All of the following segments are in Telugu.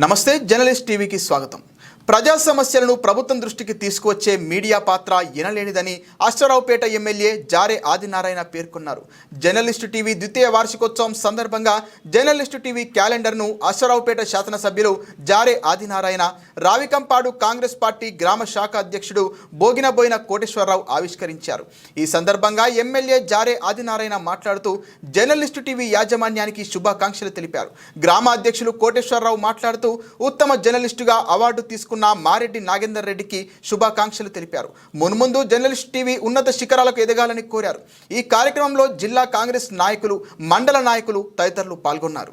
నమస్తే జర్నలిస్ట్ టీవీకి స్వాగతం. ప్రజా సమస్యలను ప్రభుత్వం దృష్టికి తీసుకువచ్చే మీడియా పాత్ర ఎనలేనిదని అశ్వరావుపేట ఎమ్మెల్యే జారే ఆదినారాయణ పేర్కొన్నారు. జర్నలిస్టు టీవీ ద్వితీయ వార్షికోత్సవం సందర్భంగా జర్నలిస్టు టీవీ క్యాలెండర్ను అశ్వరావుపేట శాసనసభ్యులు జారే ఆదినారాయణ, రావికంపాడు కాంగ్రెస్ పార్టీ గ్రామ శాఖ అధ్యక్షుడు బోగినబోయిన కోటేశ్వరరావు ఆవిష్కరించారు. ఈ సందర్భంగా ఎమ్మెల్యే జారే ఆదినారాయణ మాట్లాడుతూ జర్నలిస్టు టీవీ యాజమాన్యానికి శుభాకాంక్షలు తెలిపారు. గ్రామ అధ్యక్షులు కోటేశ్వరరావు మాట్లాడుతూ ఉత్తమ జర్నలిస్టుగా అవార్డు తీసుకున్న మారెడ్డి నాగేందర్ రెడ్డికి శుభాకాంక్షలు తెలిపారు. మున్ముందు జర్నలిస్ట్ టీవీ ఉన్నత శిఖరాలకు ఎదగాలని కోరారు. ఈ కార్యక్రమంలో జిల్లా కాంగ్రెస్ నాయకులు, మండల నాయకులు తదితరులు పాల్గొన్నారు.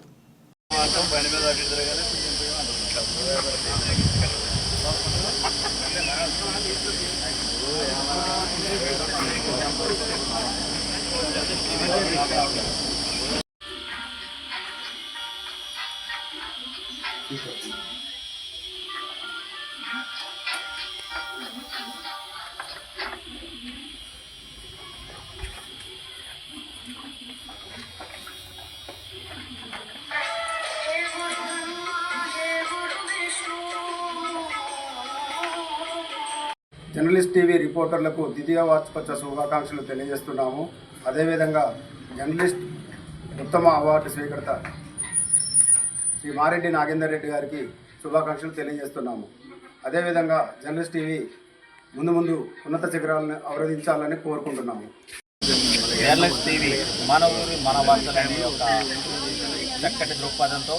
జర్నలిస్ట్ టీవీ రిపోర్టర్లకు ద్వితీయ వార్షికోత్సవ శుభాకాంక్షలు తెలియజేస్తున్నాము. అదేవిధంగా జర్నలిస్ట్ ఉత్తమ అవార్డు స్వీకర్త శ్రీ మారెడ్డి నాగేందర్ రెడ్డి గారికి శుభాకాంక్షలు తెలియజేస్తున్నాము. అదేవిధంగా జర్నలిస్ట్ టీవీ ముందు ఉన్నత శిఖరాలను అవరోధించాలని కోరుకుంటున్నాము. జర్నలిస్ట్ టీవీ మన ఊరి మన వార్తలనే ఒక చక్కటి దృక్పథంతో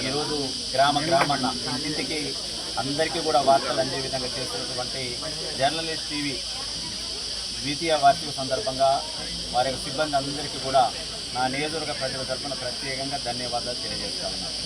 ఈరోజు గ్రామాన్న ఇంటింటికి అందరికీ కూడా వార్తలు అందే విధంగా చేస్తున్నటువంటి జర్నలిస్ట్ టీవీ ద్వితీయ వార్షిక సందర్భంగా వారి యొక్క సిబ్బంది అందరికీ కూడా నా నియోజకవర్గ ప్రజల తరఫున ప్రత్యేకంగా ధన్యవాదాలు తెలియజేస్తా ఉన్నాను.